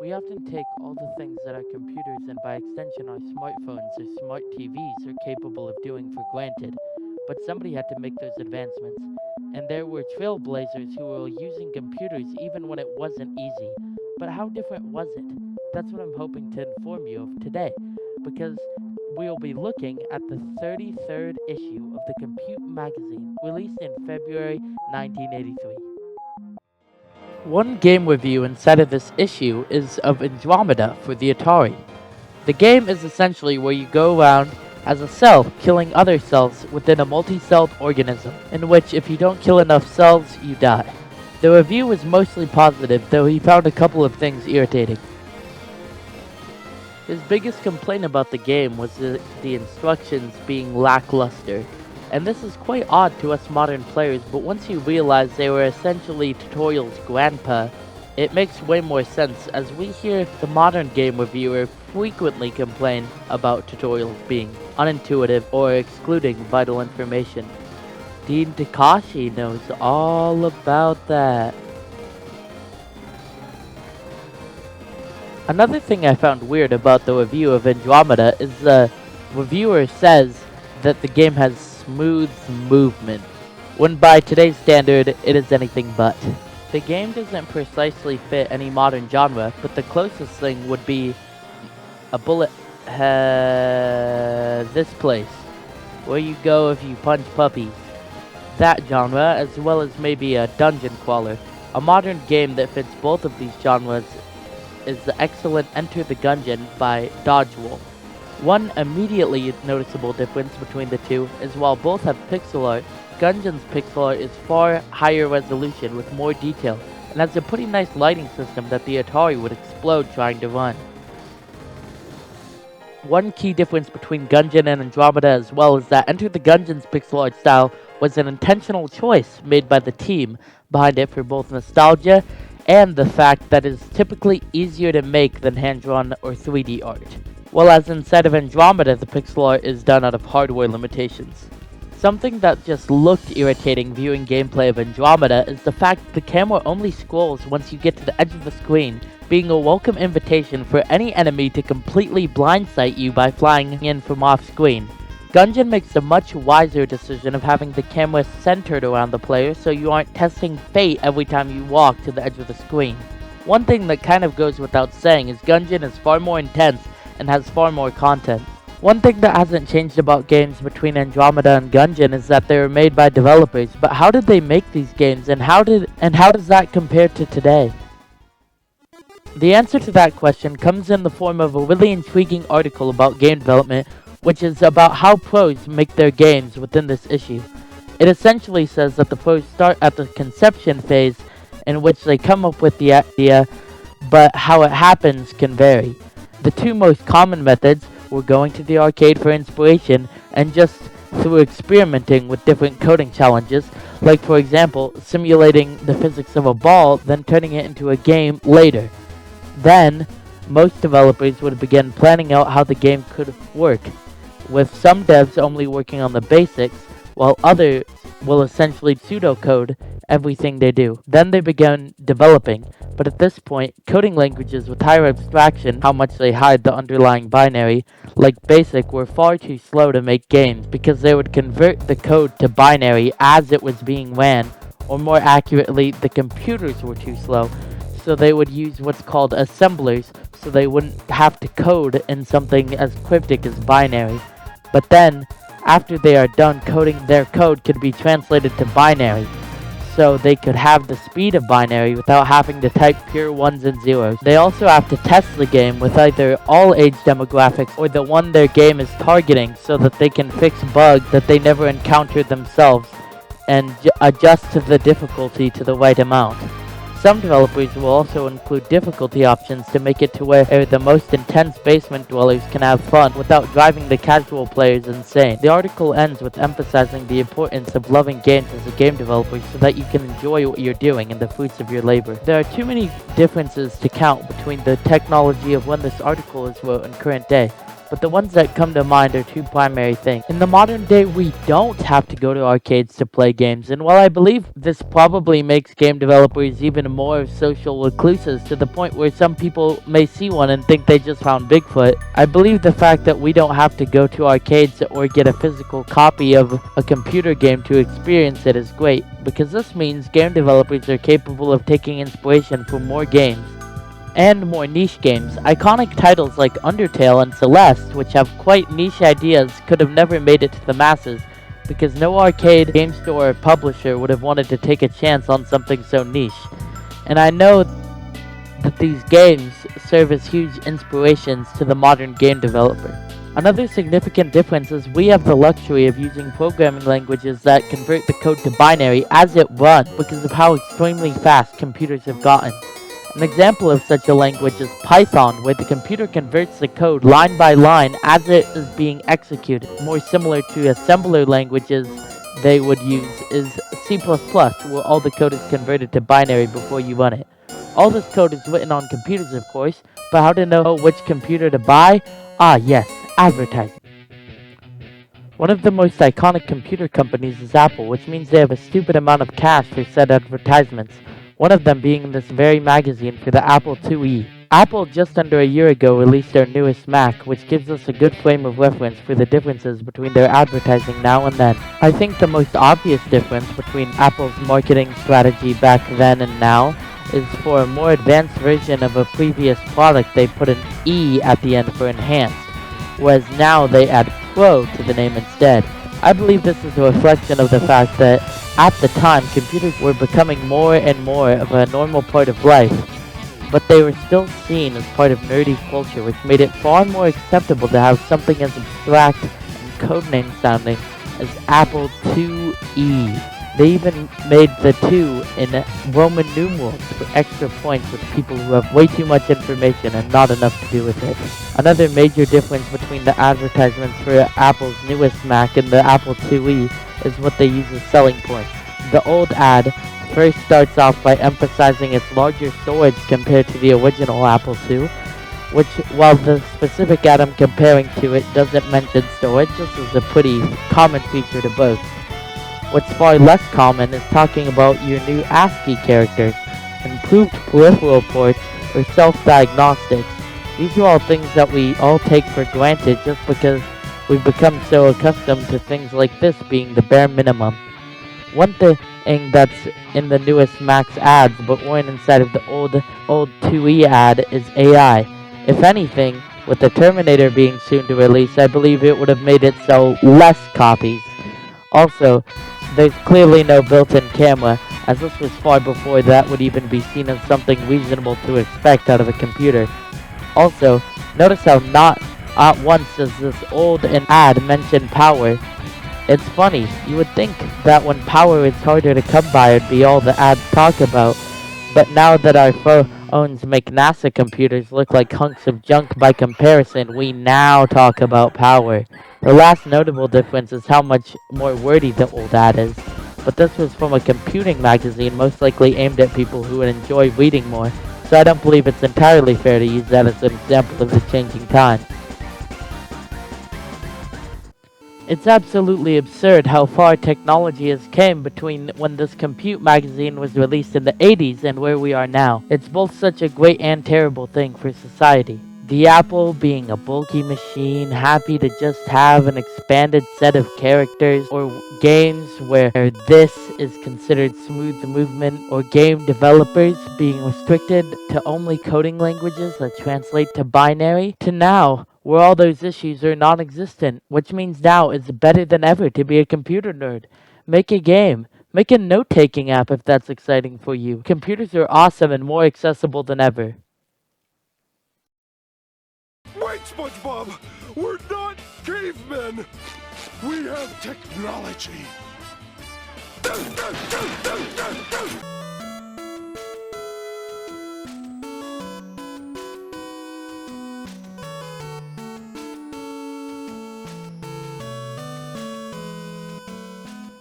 We often take all the things that our computers and by extension our smartphones or smart TVs are capable of doing for granted. But somebody had to make those advancements, and there were trailblazers who were using computers even when it wasn't easy. But how different was it? That's what I'm hoping to inform you of today, because we'll be looking at the 33rd issue of the Compute magazine, released in February 1983. One game review inside of this issue is of Andromeda for the Atari. The game is essentially where you go around as a cell killing other cells within a multi-celled organism, in which if you don't kill enough cells, you die. The review was mostly positive, though he found a couple of things irritating. His biggest complaint about the game was the instructions being lackluster. And this is quite odd to us modern players, but once you realize they were essentially Tutorial's grandpa, it makes way more sense, as we hear the modern game reviewer frequently complain about tutorials being unintuitive or excluding vital information. Dean Takashi knows all about that. Another thing I found weird about the review of Andromeda is the reviewer says that the game has smooth movement, when by today's standard it is anything but. The game doesn't precisely fit any modern genre, but the closest thing would be a bullet this place, where you go if you punch puppies. That genre, as well as maybe a dungeon crawler. A modern game that fits both of these genres is the excellent Enter the Gungeon by Dodgewolf. One immediately noticeable difference between the two is while both have pixel art, Gungeon's pixel art is far higher resolution with more detail, and has a pretty nice lighting system that the Atari would explode trying to run. One key difference between Gungeon and Andromeda as well is that Enter the Gungeon's pixel art style was an intentional choice made by the team behind it for both nostalgia and the fact that it is typically easier to make than hand-drawn or 3D art. Whereas inside of Andromeda, the pixel art is done out of hardware limitations. Something that just looked irritating viewing gameplay of Andromeda is the fact that the camera only scrolls once you get to the edge of the screen, being a welcome invitation for any enemy to completely blindsight you by flying in from off-screen. Gungeon makes a much wiser decision of having the camera centered around the player so you aren't testing fate every time you walk to the edge of the screen. One thing that kind of goes without saying is Gungeon is far more intense and has far more content. One thing that hasn't changed about games between Andromeda and Gungeon is that they were made by developers, but how did they make these games and how does that compare to today? The answer to that question comes in the form of a really intriguing article about game development, which is about how pros make their games within this issue. It essentially says that the pros start at the conception phase, in which they come up with the idea, but how it happens can vary. The two most common methods were going to the arcade for inspiration and just through experimenting with different coding challenges, like for example, simulating the physics of a ball, then turning it into a game later. Then, most developers would begin planning out how the game could work, with some devs only working on the basics, while others will essentially pseudocode everything they do. Then they began developing, but at this point, coding languages with higher abstraction, how much they hide the underlying binary, like BASIC, were far too slow to make games because they would convert the code to binary as it was being ran, or more accurately, the computers were too slow, so they would use what's called assemblers so they wouldn't have to code in something as cryptic as binary. But then, after they are done coding, their code could be translated to binary, so they could have the speed of binary without having to type pure ones and zeros. They also have to test the game with either all age demographics or the one their game is targeting so that they can fix bugs that they never encountered themselves and adjust to the difficulty to the right amount. Some developers will also include difficulty options to make it to where the most intense basement dwellers can have fun without driving the casual players insane. The article ends with emphasizing the importance of loving games as a game developer so that you can enjoy what you're doing and the fruits of your labor. There are too many differences to count between the technology of when this article is wrote and current day. but the ones that come to mind are two primary things. In the modern day, we don't have to go to arcades to play games, and while I believe this probably makes game developers even more social recluses to the point where some people may see one and think they just found Bigfoot, I believe the fact that we don't have to go to arcades or get a physical copy of a computer game to experience it is great, because this means game developers are capable of taking inspiration from more games and more niche games. Iconic titles like Undertale and Celeste, which have quite niche ideas, could have never made it to the masses because no arcade, game store, or publisher would have wanted to take a chance on something so niche. And I know that these games serve as huge inspirations to the modern game developer. Another significant difference is we have the luxury of using programming languages that convert the code to binary as it runs because of how extremely fast computers have gotten. An example of such a language is Python, where the computer converts the code line by line as it is being executed. More similar to assembler languages they would use is C++, where all the code is converted to binary before you run it. All this code is written on computers, of course, but how to know which computer to buy? Ah yes, advertising. One of the most iconic computer companies is Apple, which means they have a stupid amount of cash for said advertisements. One of them being this very magazine for the Apple IIe. Apple just under a year ago released their newest Mac, which gives us a good frame of reference for the differences between their advertising now and then. I think the most obvious difference between Apple's marketing strategy back then and now is for a more advanced version of a previous product they put an E at the end for enhanced, whereas now they add Pro to the name instead. I believe this is a reflection of the fact that at the time computers were becoming more and more of a normal part of life, but they were still seen as part of nerdy culture, which made it far more acceptable to have something as abstract and codename sounding as Apple IIe. They even made the 2 in Roman numerals for extra points with people who have way too much information and not enough to do with it. Another major difference between the advertisements for Apple's newest Mac and the Apple IIe is what they use as selling points. The old ad first starts off by emphasizing its larger storage compared to the original Apple II, which, while the specific ad I'm comparing to it doesn't mention storage, this is a pretty common feature to both. What's far less common is talking about your new ASCII characters, improved peripheral ports, or self-diagnostics. These are all things that we all take for granted just because we've become so accustomed to things like this being the bare minimum. One thing that's in the newest Mac's ads but weren't inside of the old IIe ad is AI. If anything, with the Terminator being soon to release, I believe it would have made it sell less copies. Also, there's clearly no built-in camera, as this was far before that would even be seen as something reasonable to expect out of a computer. Also, notice how not at once does this old ad mention power. It's funny, you would think that when power is harder to come by it'd be all the ads talk about, but now that our phones make NASA computers look like hunks of junk by comparison, we now talk about power. The last notable difference is how much more wordy the old ad is, but this was from a computing magazine most likely aimed at people who would enjoy reading more, so I don't believe it's entirely fair to use that as an example of the changing times. It's absolutely absurd how far technology has came between when this Compute magazine was released in the 80s and where we are now. It's both such a great and terrible thing for society. The Apple being a bulky machine, happy to just have an expanded set of characters, or games where this is considered smooth movement, or game developers being restricted to only coding languages that translate to binary, to now, where all those issues are non-existent, which means now it's better than ever to be a computer nerd. Make a game. Make a note-taking app if that's exciting for you. Computers are awesome and more accessible than ever. Wait, SpongeBob! We're not cavemen! We have technology!